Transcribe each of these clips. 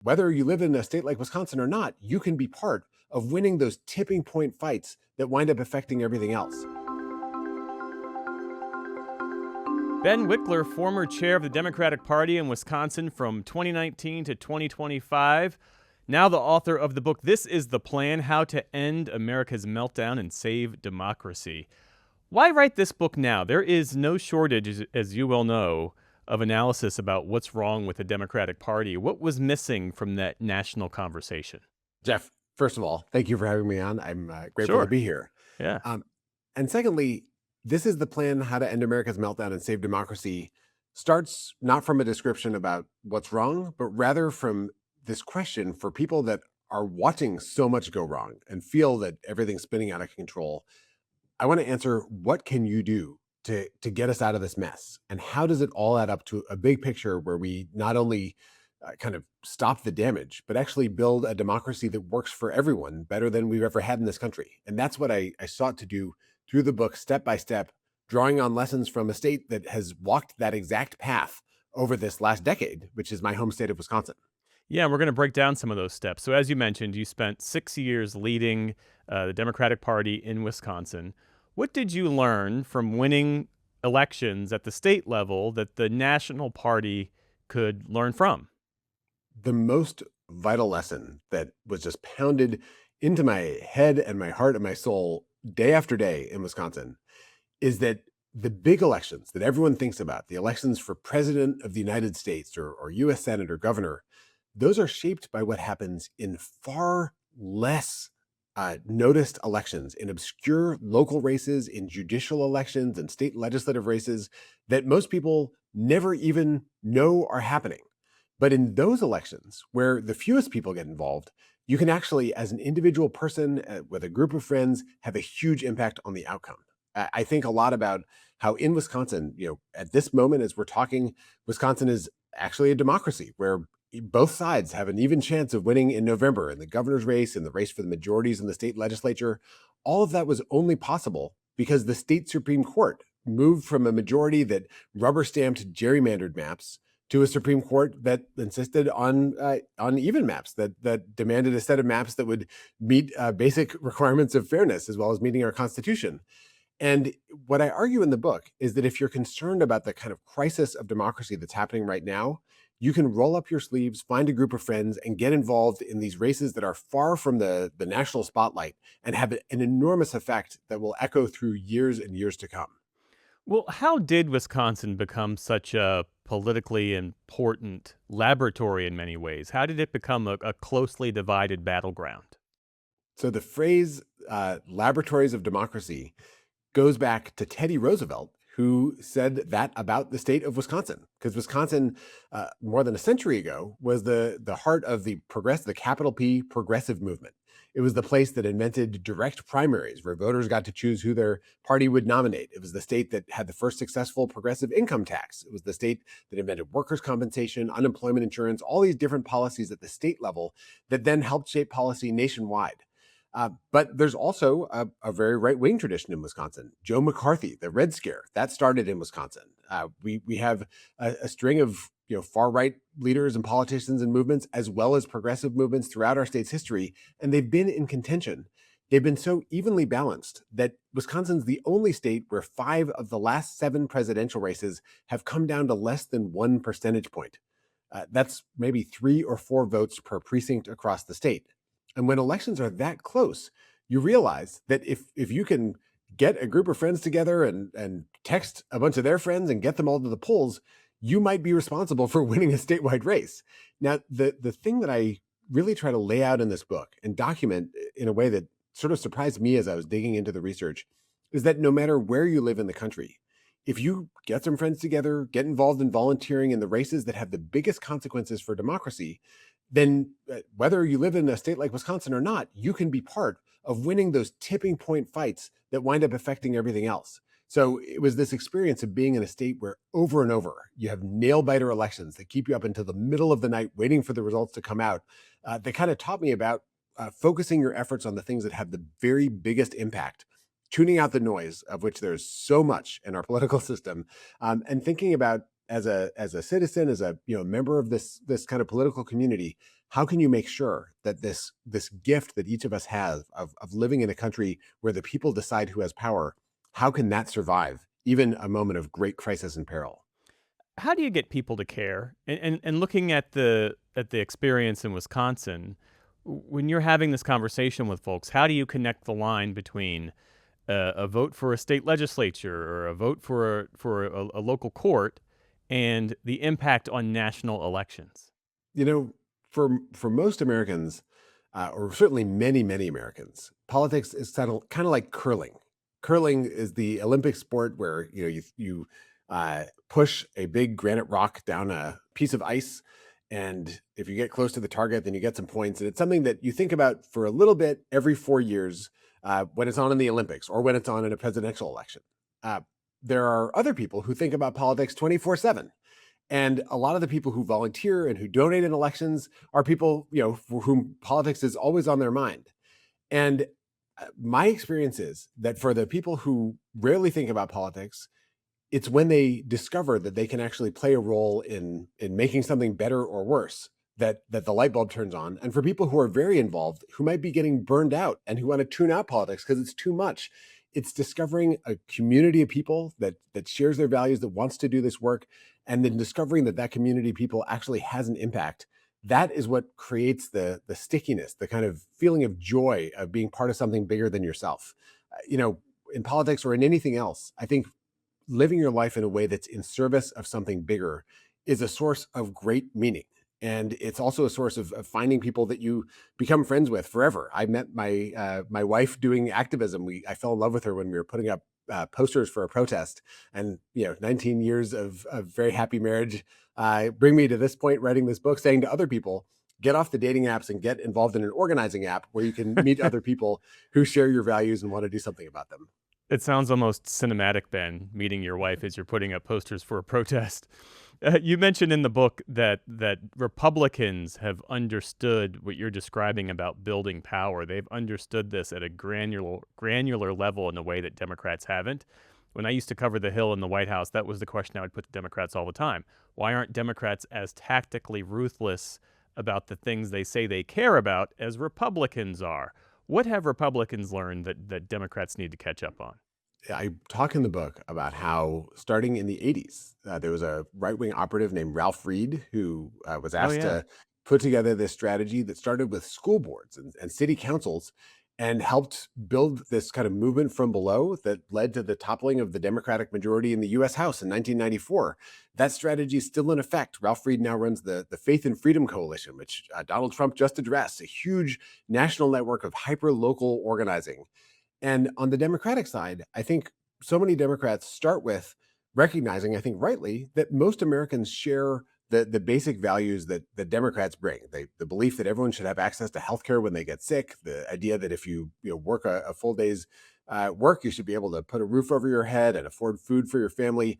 whether you live in a state like Wisconsin or not, you can be part of winning those tipping point fights that wind up affecting everything else. Ben Wikler, former chair of the Democratic Party in Wisconsin from 2019 to 2025, now the author of the book This Is the Plan: How to End America's Meltdown and Save Democracy. Why write this book now? There is no shortage, as you well know, of analysis about what's wrong with the Democratic Party. What was missing from that national conversation? Geoff, first of all, thank you for having me on. I'm grateful to Sure. be here. Yeah. Um, and secondly, this is the plan: how to end America's meltdown and save democracy starts not from a description about what's wrong, but rather from this question for people that are watching so much go wrong and feel that everything's spinning out of control. I want to answer, what can you do to get us out of this mess? And how does it all add up to a big picture where we not only kind of stop the damage, but actually build a democracy that works for everyone better than we've ever had in this country? And that's what I sought to do through the book, step by step, drawing on lessons from a state that has walked that exact path over this last decade, which is my home state of Wisconsin. Yeah, we're going to break down some of those steps. So, as you mentioned, you spent 6 years leading the Democratic Party in Wisconsin. What did you learn from winning elections at the state level that the national party could learn from? The most vital lesson that was just pounded into my head and my heart and my soul day after day in Wisconsin is that the big elections that everyone thinks about, the elections for president of the United States or US Senate or governor, those are shaped by what happens in far less noticed elections, in obscure local races, in judicial elections and state legislative races that most people never even know are happening. But in those elections where the fewest people get involved, you can actually, as an individual person with a group of friends, have a huge impact on the outcome. I think a lot about how in Wisconsin, at this moment as we're talking, Wisconsin is actually a democracy where both sides have an even chance of winning in November in the governor's race, in the race for the majorities in the state legislature. All of that was only possible because the state Supreme Court moved from a majority that rubber stamped gerrymandered maps to a Supreme Court that insisted on even maps, that demanded a set of maps that would meet basic requirements of fairness as well as meeting our Constitution. And what I argue in the book is that if you're concerned about the kind of crisis of democracy that's happening right now, you can roll up your sleeves, find a group of friends, and get involved in these races that are far from the national spotlight and have an enormous effect that will echo through years and years to come. Well, how did Wisconsin become such a politically important laboratory in many ways? How did it become a closely divided battleground? So the phrase laboratories of democracy goes back to Teddy Roosevelt, who said that about the state of Wisconsin, because Wisconsin, more than a century ago, was the heart of the capital P progressive movement. It was the place that invented direct primaries, where voters got to choose who their party would nominate. It was the state that had the first successful progressive income tax. It was the state that invented workers' compensation, unemployment insurance, all these different policies at the state level that then helped shape policy nationwide. But there's also a very right wing tradition in Wisconsin. Joe McCarthy, the Red Scare, that started in Wisconsin. We have a string of far right leaders and politicians and movements, as well as progressive movements throughout our state's history, and they've been in contention. They've been so evenly balanced that Wisconsin's the only state where 5 of the last 7 presidential races have come down to less than 1 percentage point. That's maybe 3 or 4 votes per precinct across the state. And when elections are that close, you realize that if you can get a group of friends together and text a bunch of their friends and get them all to the polls, you might be responsible for winning a statewide race. Now, the thing that I really try to lay out in this book and document in a way that sort of surprised me as I was digging into the research is that no matter where you live in the country, if you get some friends together, get involved in volunteering in the races that have the biggest consequences for democracy, then whether you live in a state like Wisconsin or not, you can be part of winning those tipping point fights that wind up affecting everything else. So it was this experience of being in a state where over and over you have nail biter elections that keep you up until the middle of the night waiting for the results to come out. That kind of taught me about focusing your efforts on the things that have the very biggest impact, tuning out the noise, of which there's so much in our political system, and thinking about as a citizen, as a member of this kind of political community, how can you make sure that this gift that each of us has of living in a country where the people decide who has power, how can that survive even a moment of great crisis and peril? How do you get people to care? And looking at the experience in Wisconsin, when you're having this conversation with folks, how do you connect the line between a vote for a state legislature or a vote for a local court and the impact on national elections? You know, for most Americans, or certainly many Americans, politics is kind of like curling. Curling is the Olympic sport where you push a big granite rock down a piece of ice, and if you get close to the target, then you get some points. And it's something that you think about for a little bit every 4 years when it's on in the Olympics or when it's on in a presidential election. Uh, there are other people who think about politics 24/7, and a lot of the people who volunteer and who donate in elections are people, for whom politics is always on their mind. And my experience is that for the people who rarely think about politics, it's when they discover that they can actually play a role in making something better or worse that the light bulb turns on. And for people who are very involved, who might be getting burned out and who want to tune out politics because it's too much, it's discovering a community of people that shares their values, that wants to do this work, and then discovering that that community of people actually has an impact. That is what creates the stickiness, the kind of feeling of joy of being part of something bigger than yourself. In politics or in anything else, I think living your life in a way that's in service of something bigger is a source of great meaning. And it's also a source of finding people that you become friends with forever. I met my wife doing activism. I fell in love with her when we were putting up posters for a protest, and 19 years of very happy marriage bring me to this point, writing this book, saying to other people, get off the dating apps and get involved in an organizing app where you can meet other people who share your values and want to do something about them. It sounds almost cinematic, Ben, meeting your wife as you're putting up posters for a protest. You mentioned in the book that Republicans have understood what you're describing about building power. They've understood this at a granular level in a way that Democrats haven't. When I used to cover the Hill in the White House, that was the question I would put to Democrats all the time. Why aren't Democrats as tactically ruthless about the things they say they care about as Republicans are? What have Republicans learned that Democrats need to catch up on? I talk in the book about how starting in the 80s, there was a right wing operative named Ralph Reed who was Oh, asked yeah. to put together this strategy that started with school boards and city councils and helped build this kind of movement from below that led to the toppling of the Democratic majority in the US House in 1994. That strategy is still in effect. Ralph Reed now runs the Faith and Freedom Coalition, which Donald Trump just addressed, a huge national network of hyper local organizing. And on the Democratic side, I think so many Democrats start with recognizing, I think rightly, that most Americans share the basic values that Democrats bring. The belief that everyone should have access to healthcare when they get sick, the idea that if you work a full day's work, you should be able to put a roof over your head and afford food for your family.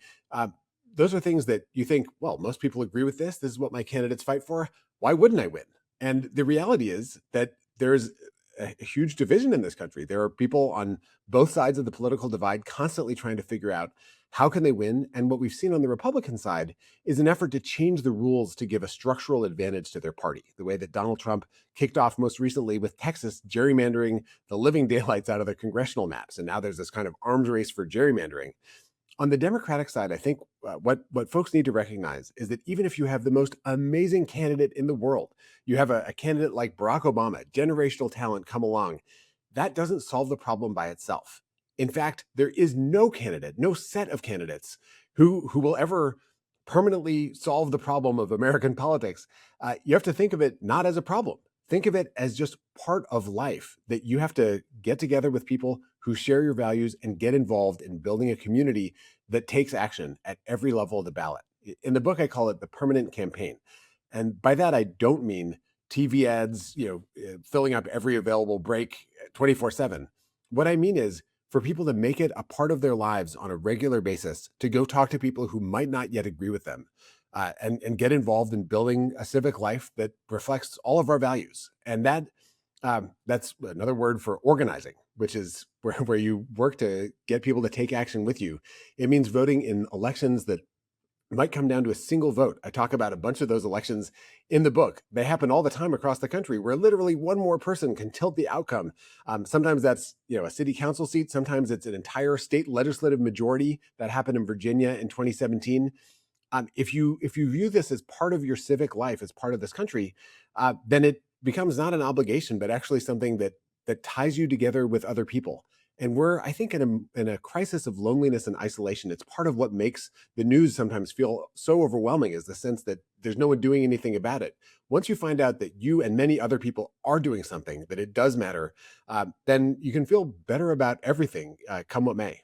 Those are things that you think, well, most people agree with this. This is what my candidates fight for. Why wouldn't I win? And the reality is that there's a huge division in this country. There are people on both sides of the political divide constantly trying to figure out how can they win. And what we've seen on the Republican side is an effort to change the rules to give a structural advantage to their party, the way that Donald Trump kicked off most recently with Texas gerrymandering the living daylights out of their congressional maps. And now there's this kind of arms race for gerrymandering. On the Democratic side, I think what folks need to recognize is that even if you have the most amazing candidate in the world, you have a candidate like Barack Obama, generational talent come along, that doesn't solve the problem by itself. In fact, there is no candidate, no set of candidates who will ever permanently solve the problem of American politics. You have to think of it not as a problem. Think of it as just part of life that you have to get together with people who share your values and get involved in building a community that takes action at every level of the ballot. In the book, I call it the permanent campaign. And by that, I don't mean TV ads, filling up every available break 24/7. What I mean is for people to make it a part of their lives on a regular basis, to go talk to people who might not yet agree with them, and get involved in building a civic life that reflects all of our values. And that's another word for organizing, which is where you work to get people to take action with you. It means voting in elections that might come down to a single vote. I talk about a bunch of those elections in the book. They happen all the time across the country where literally one more person can tilt the outcome. Sometimes that's a city council seat. Sometimes it's an entire state legislative majority. That happened in Virginia in 2017. If you view this as part of your civic life, as part of this country, then it becomes not an obligation, but actually something that ties you together with other people. And we're, I think, in a crisis of loneliness and isolation. It's part of what makes the news sometimes feel so overwhelming, is the sense that there's no one doing anything about it. Once you find out that you and many other people are doing something, that it does matter, then you can feel better about everything, come what may.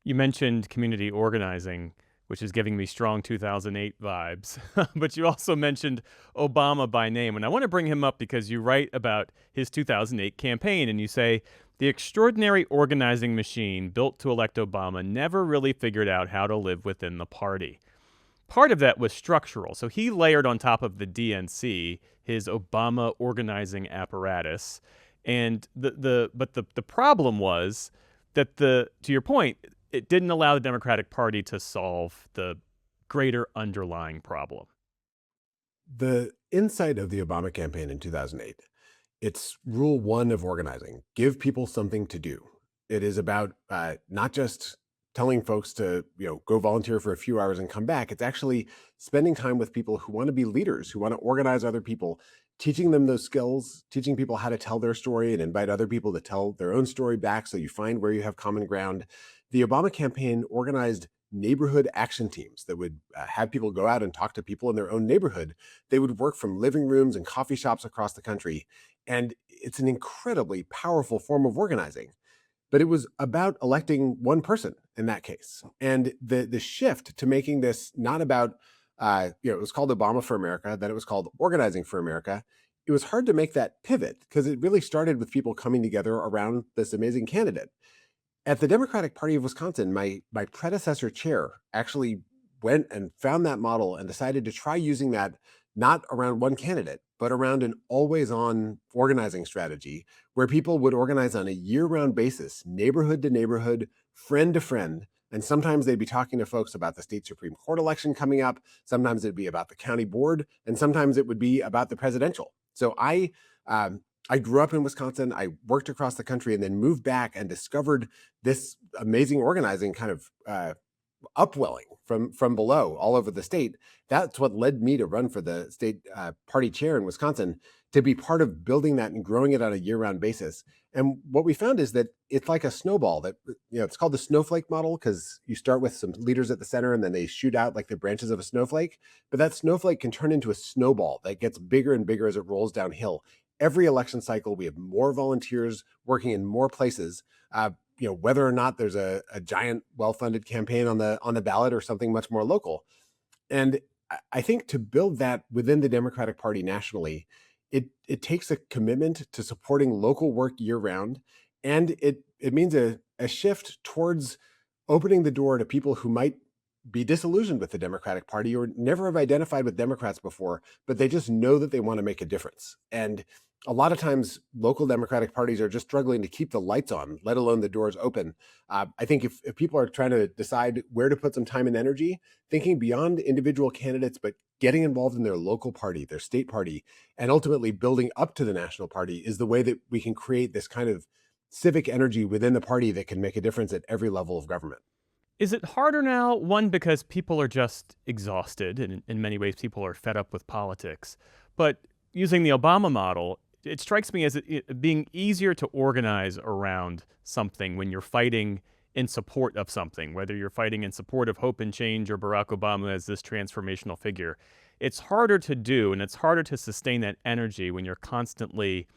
You mentioned community organizing, which is giving me strong 2008 vibes. But you also mentioned Obama by name. And I want to bring him up because you write about his 2008 campaign and you say, the extraordinary organizing machine built to elect Obama never really figured out how to live within the party. Part of that was structural. So he layered on top of the DNC his Obama organizing apparatus. And the problem was that to your point, it didn't allow the Democratic Party to solve the greater underlying problem. The insight of the Obama campaign in 2008, it's rule one of organizing: give people something to do. It is about not just telling folks to go volunteer for a few hours and come back. It's actually spending time with people who want to be leaders, who want to organize other people, teaching them those skills, teaching people how to tell their story and invite other people to tell their own story back, so you find where you have common ground. The Obama campaign organized neighborhood action teams that would have people go out and talk to people in their own neighborhood. They would work from living rooms and coffee shops across the country. And it's an incredibly powerful form of organizing. But it was about electing one person in that case. And the shift to making this not about, it was called Obama for America, then it was called Organizing for America. It was hard to make that pivot because it really started with people coming together around this amazing candidate. At the Democratic Party of Wisconsin, my predecessor chair actually went and found that model and decided to try using that not around one candidate, but around an always on organizing strategy where people would organize on a year round basis, neighborhood to neighborhood, friend to friend. And sometimes they'd be talking to folks about the state Supreme Court election coming up. Sometimes it'd be about the county board, and sometimes it would be about the presidential. So I grew up in Wisconsin. I worked across the country and then moved back and discovered this amazing organizing kind of upwelling from below all over the state. That's what led me to run for the state party chair in Wisconsin, to be part of building that and growing it on a year-round basis. And what we found is that it's like a snowball. That it's called the snowflake model because you start with some leaders at the center and then they shoot out like the branches of a snowflake. But that snowflake can turn into a snowball that gets bigger and bigger as it rolls downhill. Every election cycle, we have more volunteers working in more places. Whether or not there's a giant, well-funded campaign on the ballot or something much more local. And I think to build that within the Democratic Party nationally, it takes a commitment to supporting local work year round, and it means a shift towards opening the door to people who might be disillusioned with the Democratic Party or never have identified with Democrats before, but they just know that they want to make a difference. And a lot of times, local Democratic parties are just struggling to keep the lights on, let alone the doors open. I think if people are trying to decide where to put some time and energy, thinking beyond individual candidates, but getting involved in their local party, their state party, and ultimately building up to the national party is the way that we can create this kind of civic energy within the party that can make a difference at every level of government. Is it harder now? One, because people are just exhausted, and in many ways, people are fed up with politics. But using the Obama model, it strikes me as it being easier to organize around something when you're fighting in support of something, whether you're fighting in support of hope and change or Barack Obama as this transformational figure. It's harder to do, and it's harder to sustain that energy when you're constantly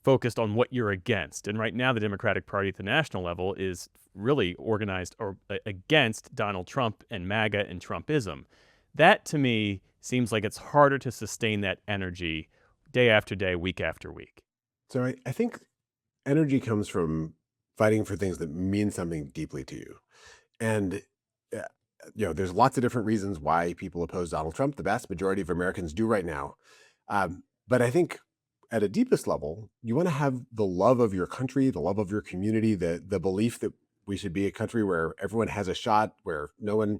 focused on what you're against. And right now, the Democratic Party at the national level is really organized against Donald Trump and MAGA and Trumpism. That, to me, seems like it's harder to sustain that energy day after day, week after week. So I think energy comes from fighting for things that mean something deeply to you. And, uh, there's lots of different reasons why people oppose Donald Trump. The vast majority of Americans do right now. But I think at a deepest level, you want to have the love of your country, the love of your community, the belief that we should be a country where everyone has a shot, where no one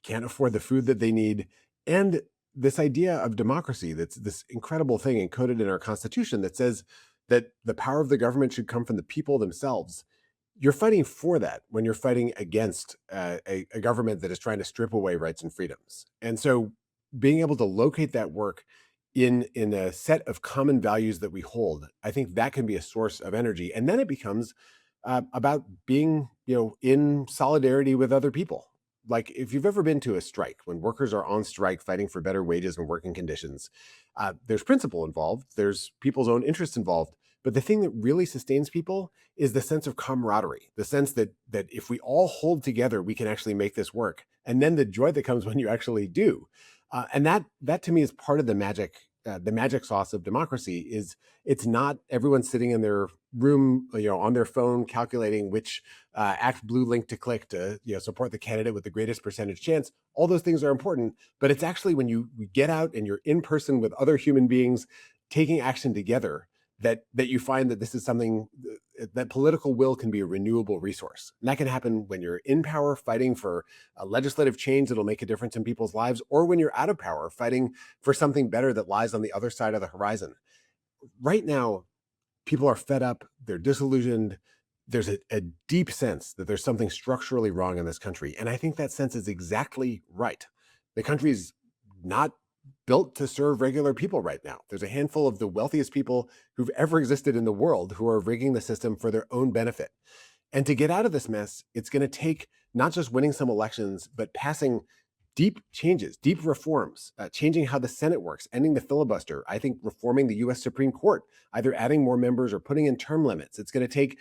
can't afford the food that they need. And this idea of democracy, that's this incredible thing encoded in our Constitution that says that the power of the government should come from the people themselves. You're fighting for that when you're fighting against a government that is trying to strip away rights and freedoms. And so being able to locate that work in a set of common values that we hold, I think that can be a source of energy. And then it becomes about being, in solidarity with other people. Like if you've ever been to a strike, when workers are on strike fighting for better wages and working conditions, there's principle involved, there's people's own interests involved. But the thing that really sustains people is the sense of camaraderie, the sense that if we all hold together, we can actually make this work. And then the joy that comes when you actually do. And that to me is part of the magic sauce of democracy. Is it's not everyone sitting in their room, on their phone, calculating which Act Blue link to click to support the candidate with the greatest percentage chance. All those things are important, but it's actually when you get out and you're in person with other human beings taking action together that you find that this is something that political will can be a renewable resource. And that can happen when you're in power fighting for a legislative change that'll make a difference in people's lives, or when you're out of power fighting for something better that lies on the other side of the horizon. Right now, people are fed up, they're disillusioned. There's a deep sense that there's something structurally wrong in this country. And I think that sense is exactly right. The country is not built to serve regular people right now. There's a handful of the wealthiest people who've ever existed in the world who are rigging the system for their own benefit. And to get out of this mess, it's going to take not just winning some elections, but passing deep changes, deep reforms, changing how the Senate works, ending the filibuster. I think reforming the US Supreme Court, either adding more members or putting in term limits. It's going to take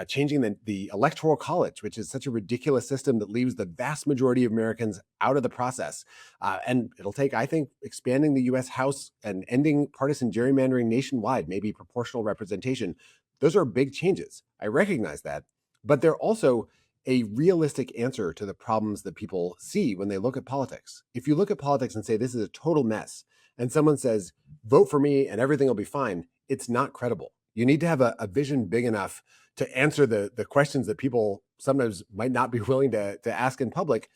changing the Electoral College, which is such a ridiculous system that leaves the vast majority of Americans out of the process. And it'll take, I think, expanding the US House and ending partisan gerrymandering nationwide, maybe proportional representation. Those are big changes. I recognize that. But they're also a realistic answer to the problems that people see when they look at politics. If you look at politics and say, this is a total mess, and someone says, vote for me and everything will be fine, it's not credible. You need to have a vision big enough to answer the questions that people sometimes might not be willing to ask in public,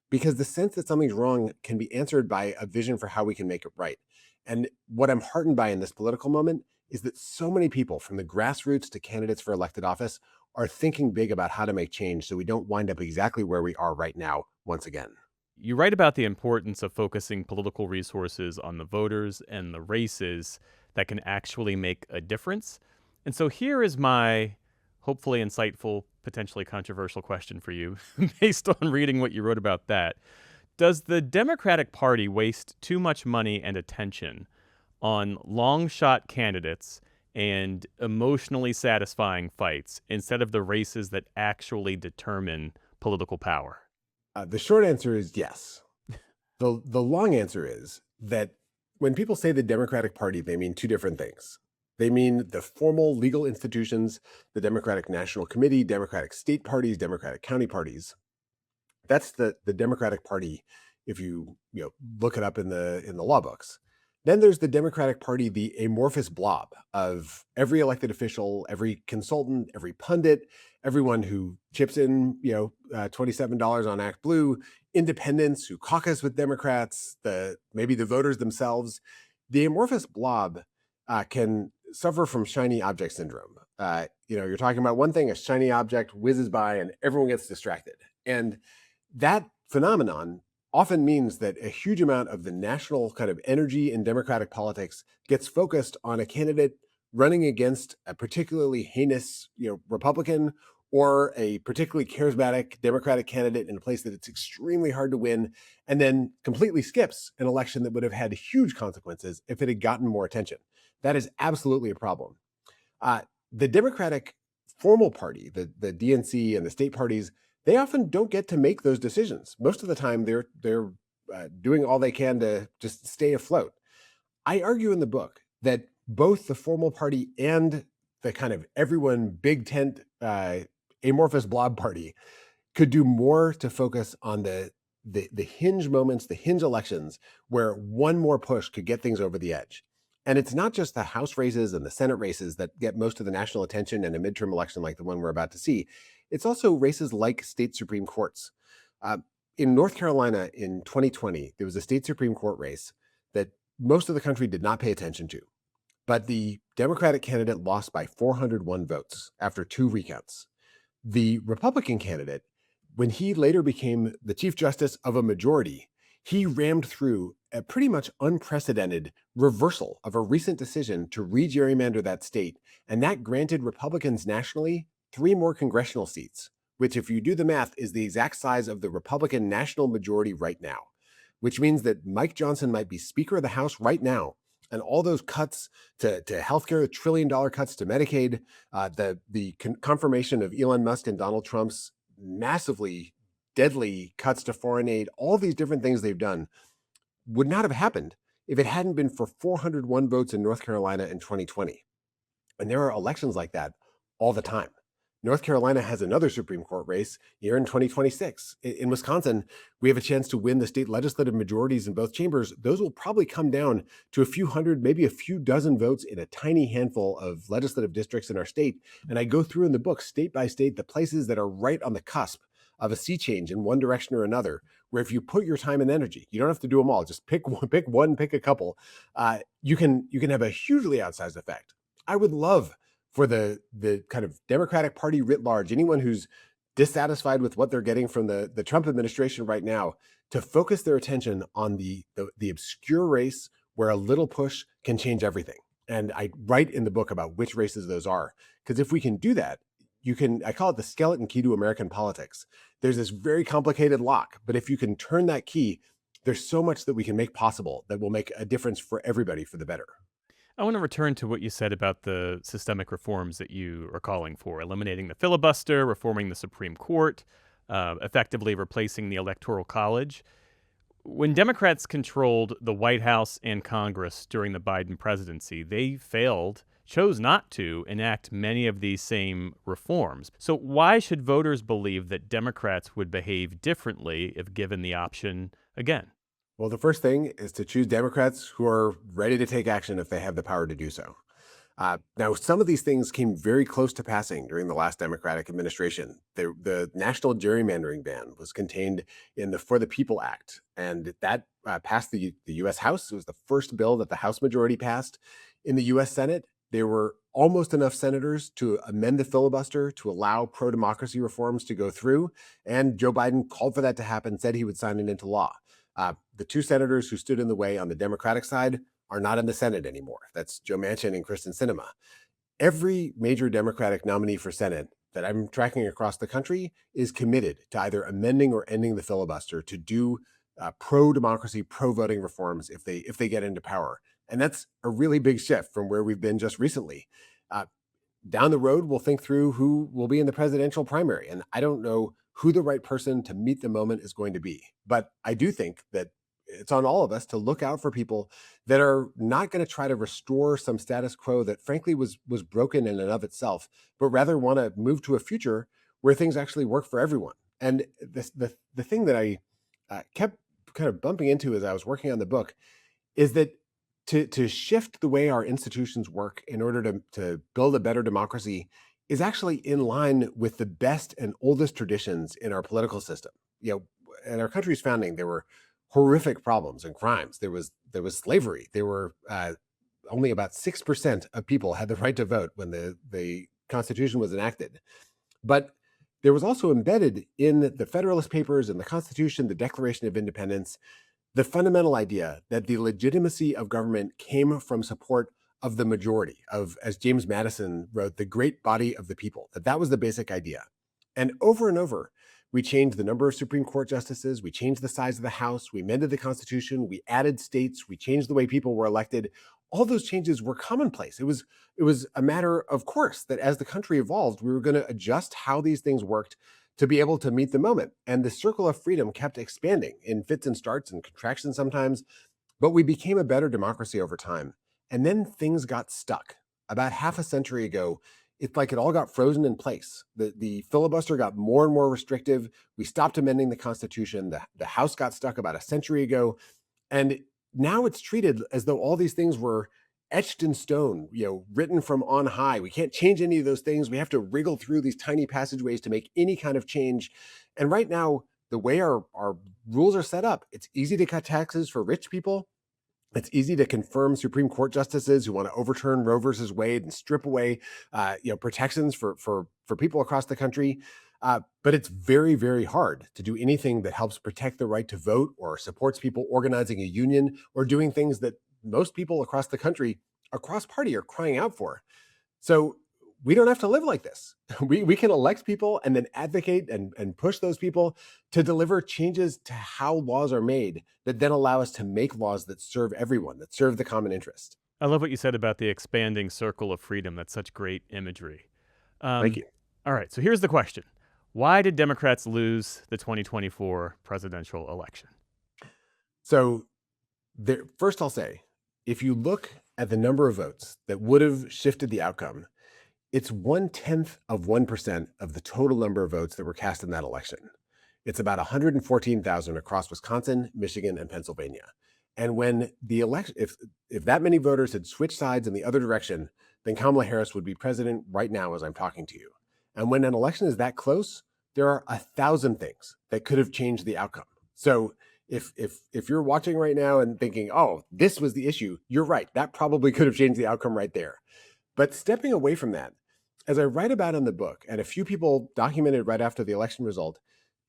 because the sense that something's wrong can be answered by a vision for how we can make it right. And what I'm heartened by in this political moment is that so many people, from the grassroots to candidates for elected office, are thinking big about how to make change so we don't wind up exactly where we are right now once again. You write about the importance of focusing political resources on the voters and the races that can actually make a difference. And so here is my hopefully insightful, potentially controversial question for you, based on reading what you wrote about that. Does the Democratic Party waste too much money and attention on long shot candidates and emotionally satisfying fights instead of the races that actually determine political power? The short answer is yes. The long answer is that when people say the Democratic Party, they mean two different things. They mean the formal legal institutions, the Democratic National Committee, Democratic state parties, Democratic county parties. That's the Democratic Party if you look it up in the law books. Then there's the Democratic Party, the amorphous blob of every elected official, every consultant, every pundit, everyone who chips in, $27 on Act Blue, independents who caucus with Democrats, maybe the voters themselves. The amorphous blob can suffer from shiny object syndrome. You're talking about one thing, a shiny object whizzes by and everyone gets distracted. And that phenomenon often means that a huge amount of the national kind of energy in Democratic politics gets focused on a candidate running against a particularly heinous, Republican, or a particularly charismatic Democratic candidate in a place that it's extremely hard to win, and then completely skips an election that would have had huge consequences if it had gotten more attention. That is absolutely a problem. The Democratic formal party, the DNC and the state parties, they often don't get to make those decisions. Most of the time, they're doing all they can to just stay afloat. I argue in the book that both the formal party and the kind of everyone big tent amorphous blob party could do more to focus on the hinge moments, the hinge elections, where one more push could get things over the edge. And it's not just the House races and the Senate races that get most of the national attention in a midterm election like the one we're about to see. It's also races like state Supreme Courts. in North Carolina in 2020, there was a state Supreme Court race that most of the country did not pay attention to. But the Democratic candidate lost by 401 votes after two recounts. The Republican candidate, when he later became the Chief Justice of a majority, he rammed through a pretty much unprecedented reversal of a recent decision to re-gerrymander that state, and that granted Republicans nationally three more congressional seats, which, if you do the math, is the exact size of the Republican national majority right now, which means that Mike Johnson might be Speaker of the House right now. And all those cuts to healthcare, $1 trillion cuts to Medicaid, the confirmation of Elon Musk and Donald Trump's massively deadly cuts to foreign aid, all these different things they've done would not have happened if it hadn't been for 401 votes in North Carolina in 2020. And there are elections like that all the time. North Carolina has another Supreme Court race here in 2026. In Wisconsin, we have a chance to win the state legislative majorities in both chambers. Those will probably come down to a few hundred, maybe a few dozen votes in a tiny handful of legislative districts in our state. And I go through in the book, state by state, the places that are right on the cusp of a sea change in one direction or another, where if you put your time and energy, you don't have to do them all, just pick one, pick a couple, you can have a hugely outsized effect. I would love for the kind of Democratic Party writ large, anyone who's dissatisfied with what they're getting from the Trump administration right now, to focus their attention on the obscure race where a little push can change everything. And I write in the book about which races those are, because if we can do that, I call it the skeleton key to American politics. There's this very complicated lock, but if you can turn that key, there's so much that we can make possible that will make a difference for everybody for the better. I want to return to what you said about the systemic reforms that you are calling for: eliminating the filibuster, reforming the Supreme Court, effectively replacing the Electoral College. When Democrats controlled the White House and Congress during the Biden presidency, they chose not to enact many of these same reforms. So why should voters believe that Democrats would behave differently if given the option again? Well, the first thing is to choose Democrats who are ready to take action if they have the power to do so. Now, some of these things came very close to passing during the last Democratic administration. The national gerrymandering ban was contained in the For the People Act, and that passed the U.S. House. It was the first bill that the House majority passed. In the U.S. Senate, there were almost enough senators to amend the filibuster to allow pro-democracy reforms to go through, and Joe Biden called for that to happen, said he would sign it into law. The two senators who stood in the way on the Democratic side are not in the Senate anymore. That's Joe Manchin and Kristen Sinema. Every major Democratic nominee for Senate that I'm tracking across the country is committed to either amending or ending the filibuster to do pro-democracy, pro-voting reforms if they get into power. And that's a really big shift from where we've been just recently. Down the road, we'll think through who will be in the presidential primary. And I don't know who the right person to meet the moment is going to be. But I do think that it's on all of us to look out for people that are not going to try to restore some status quo that frankly was broken in and of itself, but rather want to move to a future where things actually work for everyone. And the thing that I kept kind of bumping into as I was working on the book is that to shift the way our institutions work in order to build a better democracy is actually in line with the best and oldest traditions in our political system. At our country's founding, there were horrific problems and crimes. There was slavery. There were only about 6% of people had the right to vote when the Constitution was enacted. But there was also embedded in the Federalist Papers and the Constitution, the Declaration of Independence, the fundamental idea that the legitimacy of government came from support of the majority, of, as James Madison wrote, the great body of the people, that was the basic idea. And over, we changed the number of Supreme Court justices, we changed the size of the House, we amended the Constitution, we added states, we changed the way people were elected. All those changes were commonplace. It was a matter of course that as the country evolved, we were going to adjust how these things worked to be able to meet the moment. And the circle of freedom kept expanding in fits and starts and contractions sometimes, but we became a better democracy over time. And then things got stuck. About half a century ago, it's like it all got frozen in place. The filibuster got more and more restrictive. We stopped amending the Constitution. The House got stuck about a century ago. And now it's treated as though all these things were etched in stone, written from on high. We can't change any of those things. We have to wriggle through these tiny passageways to make any kind of change. And right now, the way our rules are set up, it's easy to cut taxes for rich people. It's easy to confirm Supreme Court justices who want to overturn Roe versus Wade and strip away, protections for people across the country. But it's very, very hard to do anything that helps protect the right to vote or supports people organizing a union or doing things that most people across the country, across party, are crying out for. So we don't have to live like this. We can elect people and then advocate and push those people to deliver changes to how laws are made that then allow us to make laws that serve everyone, that serve the common interest. I love what you said about the expanding circle of freedom. That's such great imagery. Thank Um, you. all right, so here's the question. Why did Democrats lose the 2024 presidential election? So first I'll say, if you look at the number of votes that would have shifted the outcome, it's 0.1% of the total number of votes that were cast in that election. It's about 114,000 across Wisconsin, Michigan, and Pennsylvania. And when the election, if that many voters had switched sides in the other direction, then Kamala Harris would be president right now as I'm talking to you. And when an election is that close, there are 1,000 things that could have changed the outcome. So if you're watching right now and thinking, oh, this was the issue, you're right. That probably could have changed the outcome right there. But stepping away from that, as I write about in the book, and a few people documented right after the election result,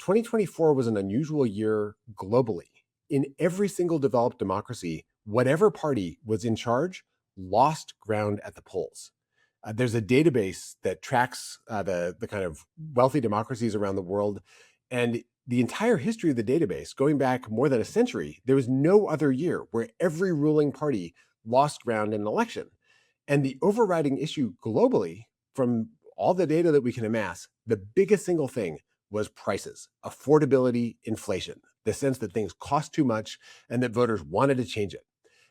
2024 was an unusual year globally. In every single developed democracy, whatever party was in charge lost ground at the polls. There's a database that tracks the kind of wealthy democracies around the world. And the entire history of the database, going back more than a century, there was no other year where every ruling party lost ground in an election. And the overriding issue globally, from all the data that we can amass, the biggest single thing was prices, affordability, inflation, the sense that things cost too much and that voters wanted to change it.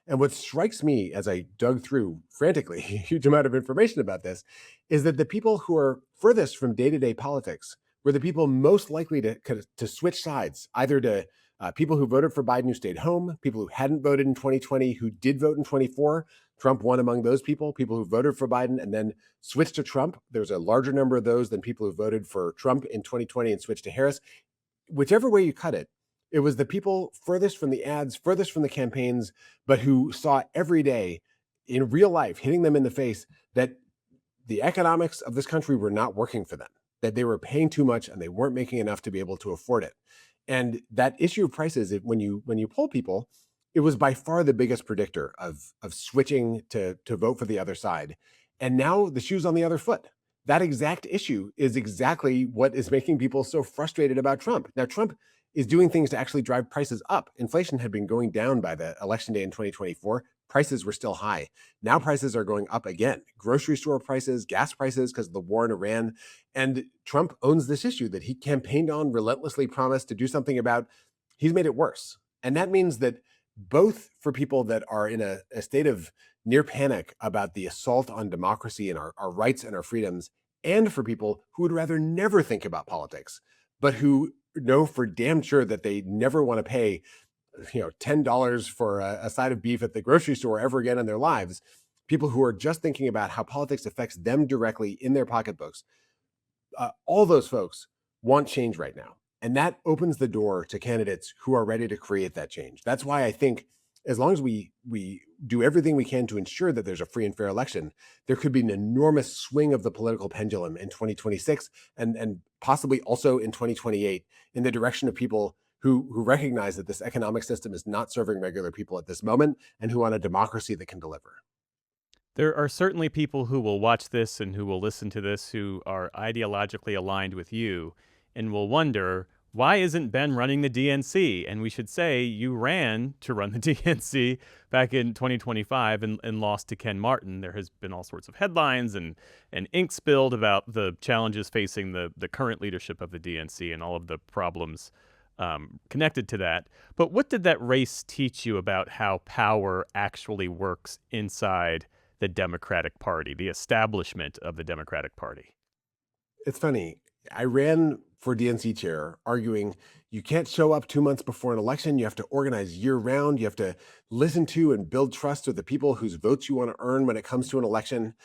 And what strikes me as I dug through frantically a huge amount of information about this is that the people who are furthest from day-to-day politics were the people most likely to switch sides, either to people who voted for Biden who stayed home, people who hadn't voted in 2020 who did vote in 24. Trump won among those people who voted for Biden and then switched to Trump. There's a larger number of those than people who voted for Trump in 2020 and switched to Harris. Whichever way you cut it, it was the people furthest from the ads, furthest from the campaigns, but who saw every day in real life, hitting them in the face, that the economics of this country were not working for them, that they were paying too much and they weren't making enough to be able to afford it. And that issue of prices, when you poll people, it was by far the biggest predictor of switching to vote for the other side. And now the shoe's on the other foot. That exact issue is exactly what is making people so frustrated about Trump. Now, Trump is doing things to actually drive prices up. Inflation had been going down by the election day in 2024. Prices were still high. Now prices are going up again. Grocery store prices, gas prices because of the war in Iran. And Trump owns this issue that he campaigned on, relentlessly promised to do something about. He's made it worse. And that means that both for people that are in a state of near panic about the assault on democracy and our rights and our freedoms, and for people who would rather never think about politics, but who know for damn sure that they never want to pay $10 for a side of beef at the grocery store ever again in their lives, people who are just thinking about how politics affects them directly in their pocketbooks, all those folks want change right now. And that opens the door to candidates who are ready to create that change. That's why I think as long as we do everything we can to ensure that there's a free and fair election, there could be an enormous swing of the political pendulum in 2026 and possibly also in 2028 in the direction of people who recognize that this economic system is not serving regular people at this moment and who want a democracy that can deliver. There are certainly people who will watch this and who will listen to this who are ideologically aligned with you and will wonder, why isn't Ben running the DNC? And we should say you ran to run the DNC back in 2025 and lost to Ken Martin. There has been all sorts of headlines and ink spilled about the challenges facing the current leadership of the DNC and all of the problems connected to that. But what did that race teach you about how power actually works inside the Democratic Party, the establishment of the Democratic Party? It's funny. I ran for DNC chair arguing you can't show up 2 months before an election. You have to organize year round. You have to listen to and build trust with the people whose votes you want to earn when it comes to an election.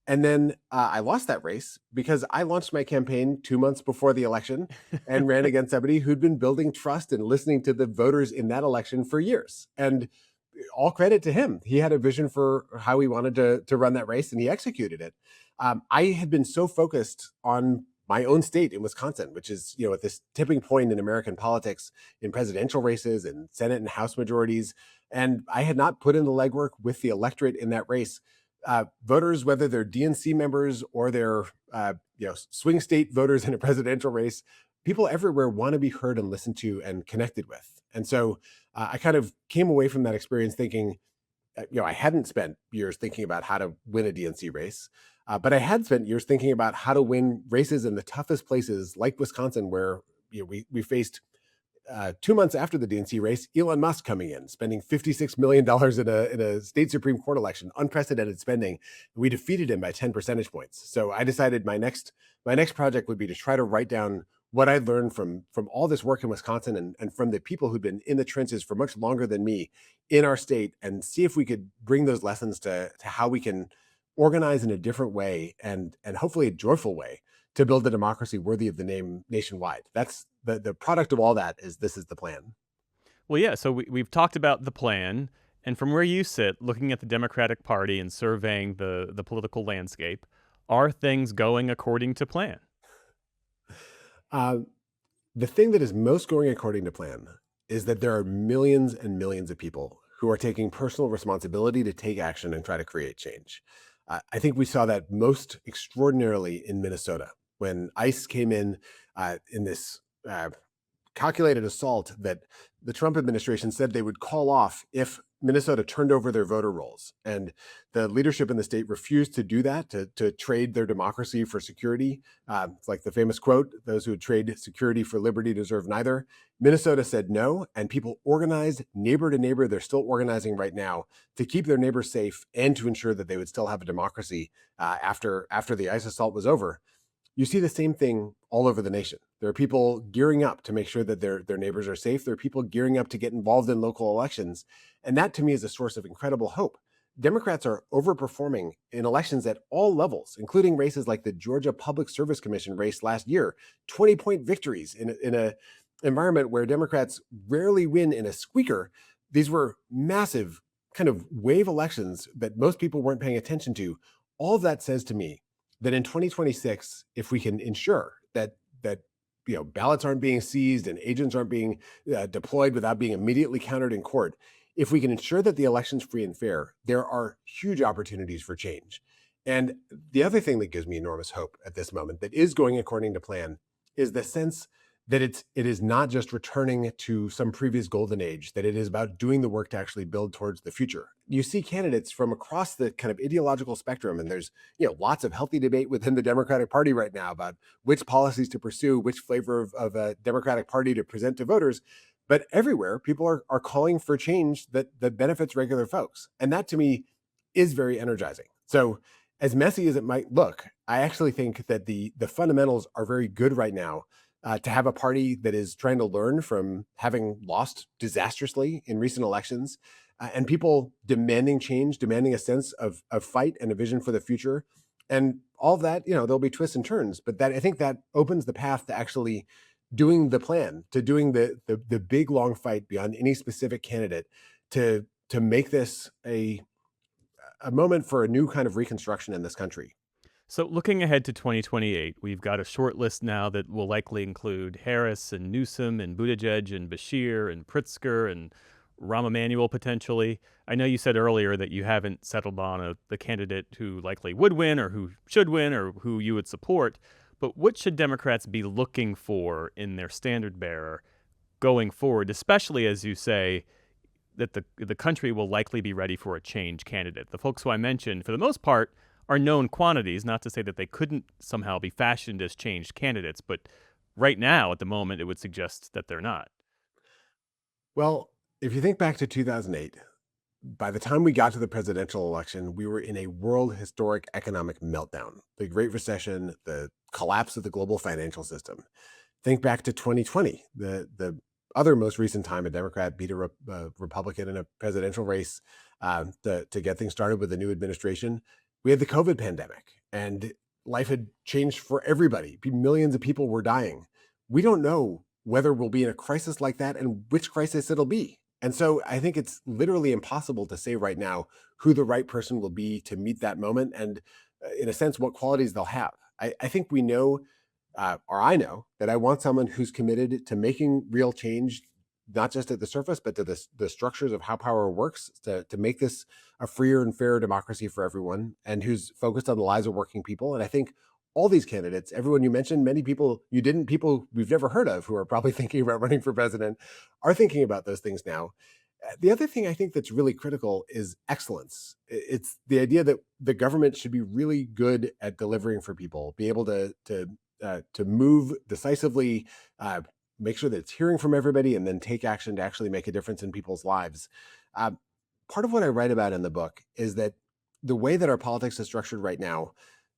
And then I lost that race because I launched my campaign 2 months before the election and ran against somebody who'd been building trust and listening to the voters in that election for years. And all credit to him. He had a vision for how he wanted to run that race, and he executed it. I had been so focused on my own state in Wisconsin, which is, at this tipping point in American politics, in presidential races and Senate and House majorities. And I had not put in the legwork with the electorate in that race. Voters, whether they're DNC members or they're swing state voters in a presidential race, people everywhere want to be heard and listened to and connected with. And so I kind of came away from that experience thinking, I hadn't spent years thinking about how to win a DNC race, but I had spent years thinking about how to win races in the toughest places like Wisconsin, where we faced 2 months after the DNC race, Elon Musk coming in, spending $56 million in a state Supreme Court election, unprecedented spending. We defeated him by 10 percentage points. So I decided my next project would be to try to write down what I learned from all this work in Wisconsin and from the people who'd been in the trenches for much longer than me in our state, and see if we could bring those lessons to how we can organize in a different way and hopefully a joyful way to build a democracy worthy of the name nationwide. That's the product of all that. This is the plan. Well, yeah, so we've talked about the plan, and from where you sit, looking at the Democratic Party and surveying the political landscape, are things going according to plan? Uh, the thing that is most going according to plan is that there are millions and millions of people who are taking personal responsibility to take action and try to create change. I think we saw that most extraordinarily in Minnesota when ICE came in this calculated assault that the Trump administration said they would call off if Minnesota turned over their voter rolls. And the leadership in the state refused to do that, to trade their democracy for security. It's like the famous quote, those who trade security for liberty deserve neither. Minnesota said no, and people organized neighbor to neighbor. They're still organizing right now to keep their neighbors safe and to ensure that they would still have a democracy after the ICE assault was over. You see the same thing all over the nation. There are people gearing up to make sure that their neighbors are safe. There are people gearing up to get involved in local elections. And that to me is a source of incredible hope. Democrats are overperforming in elections at all levels, including races like the Georgia Public Service Commission race last year, 20-point victories in a environment where Democrats rarely win in a squeaker. These were massive kind of wave elections that most people weren't paying attention to. All of that says to me that in 2026, if we can ensure that ballots aren't being seized and agents aren't being deployed without being immediately countered in court, if we can ensure that the election's free and fair, there are huge opportunities for change. And the other thing that gives me enormous hope at this moment that is going according to plan is the sense that it is not just returning to some previous golden age, that it is about doing the work to actually build towards the future. You see candidates from across the kind of ideological spectrum, and there's lots of healthy debate within the Democratic Party right now about which policies to pursue, which flavor of a Democratic Party to present to voters. But everywhere, people are calling for change that benefits regular folks. And that to me is very energizing. So as messy as it might look, I actually think that the fundamentals are very good right now. To have a party that is trying to learn from having lost disastrously in recent elections, and people demanding change, demanding a sense of fight and a vision for the future. And all of that, there'll be twists and turns, but I think that opens the path to actually doing the plan, to doing the big long fight beyond any specific candidate, to make this a moment for a new kind of reconstruction in this country. So, looking ahead to 2028, we've got a short list now that will likely include Harris and Newsom and Buttigieg and Bashir and Pritzker and Rahm Emanuel potentially. I know you said earlier that you haven't settled on the candidate who likely would win or who should win or who you would support, but what should Democrats be looking for in their standard bearer going forward, especially as you say that the country will likely be ready for a change candidate? The folks who I mentioned, for the most part, are known quantities, not to say that they couldn't somehow be fashioned as changed candidates, but right now, at the moment, it would suggest that they're not. Well, if you think back to 2008, by the time we got to the presidential election, we were in a world historic economic meltdown, the Great Recession, the collapse of the global financial system. Think back to 2020, the other most recent time a Democrat beat a Republican in a presidential race to get things started with a new administration. We had the COVID pandemic. and life had changed for everybody. Millions of people were dying. We don't know whether we'll be in a crisis like that and which crisis it'll be. And so I think it's literally impossible to say right now who the right person will be to meet that moment and, in a sense, what qualities they'll have. I think we know, or I know, that I want someone who's committed to making real change, not just at the surface, but to the structures of how power works, to make this a freer and fairer democracy for everyone, and who's focused on the lives of working people. And I think all these candidates, everyone you mentioned, many people you didn't, people we've never heard of who are probably thinking about running for president, are thinking about those things now. The other thing I think that's really critical is excellence. It's the idea that the government should be really good at delivering for people, be able to move decisively, uh, make sure that it's hearing from everybody, and then take action to actually make a difference in people's lives. Uh, Part of what I write about in the book is that the way that our politics is structured right now,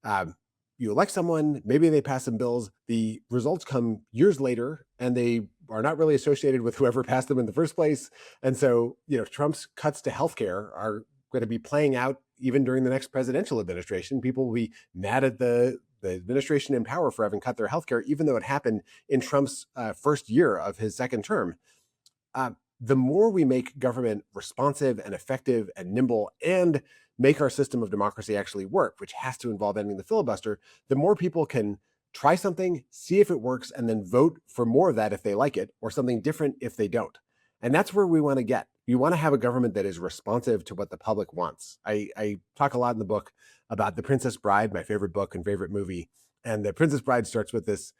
um, you elect someone, maybe they pass some bills, the results come years later, and they are not really associated with whoever passed them in the first place. And so, Trump's cuts to healthcare are going to be playing out even during the next presidential administration. People will be mad at the administration in power for having cut their healthcare, even though it happened in Trump's first year of his second term. The more we make government responsive and effective and nimble and make our system of democracy actually work, which has to involve ending the filibuster, the more people can try something, see if it works, and then vote for more of that if they like it, or something different if they don't. And that's where we want to get. You want to have a government that is responsive to what the public wants. I talk a lot in the book about The Princess Bride, my favorite book and favorite movie. And The Princess Bride starts with this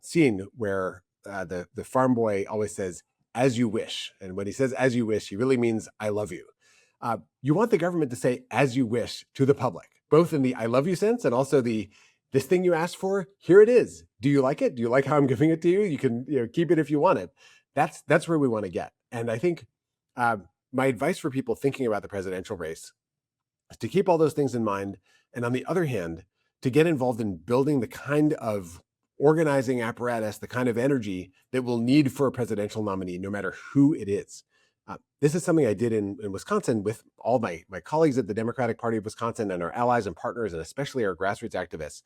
scene where the farm boy always says, "As you wish." And when he says "as you wish," he really means "I love you." You want the government to say "as you wish" to the public, both in the "I love you" sense and also the "this thing you asked for, here it is. Do you like it? Do you like how I'm giving it to you? You can keep it if you want it." That's where we want to get. And I think uh, my advice for people thinking about the presidential race is to keep all those things in mind. And on the other hand, to get involved in building the kind of organizing apparatus, the kind of energy that we'll need for a presidential nominee, no matter who it is. This is something I did in Wisconsin with all my colleagues at the Democratic Party of Wisconsin and our allies and partners, and especially our grassroots activists.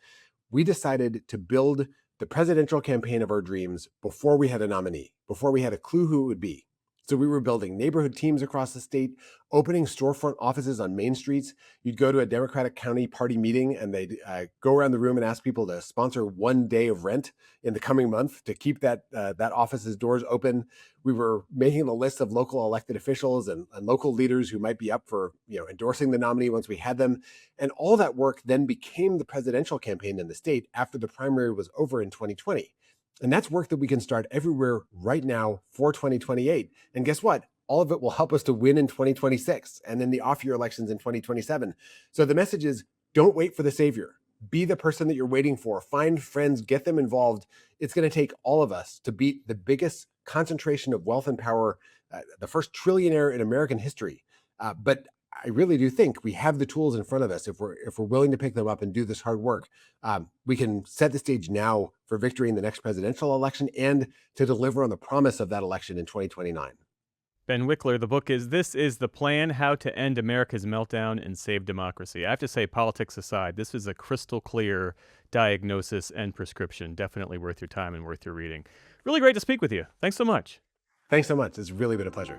We decided to build the presidential campaign of our dreams before we had a nominee, before we had a clue who it would be. So we were building neighborhood teams across the state, opening storefront offices on main streets. You'd go to a Democratic County party meeting and they'd go around the room and ask people to sponsor one day of rent in the coming month to keep that office's doors open. We were making a list of local elected officials and local leaders who might be up for endorsing the nominee once we had them. And all that work then became the presidential campaign in the state after the primary was over in 2020. And that's work that we can start everywhere right now for 2028. And guess what? All of it will help us to win in 2026 and then the off-year elections in 2027. So the message is, don't wait for the savior. Be the person that you're waiting for. Find friends, get them involved. It's going to take all of us to beat the biggest concentration of wealth and power, the first trillionaire in American history. But I really do think we have the tools in front of us if we're willing to pick them up and do this hard work. We can set the stage now for victory in the next presidential election and to deliver on the promise of that election in 2029. Ben Wikler, the book is This is the Plan, How to End America's Meltdown and Save Democracy. I have to say, politics aside, this is a crystal clear diagnosis and prescription. Definitely worth your time and worth your reading. Really great to speak with you. Thanks so much. Thanks so much. It's really been a pleasure.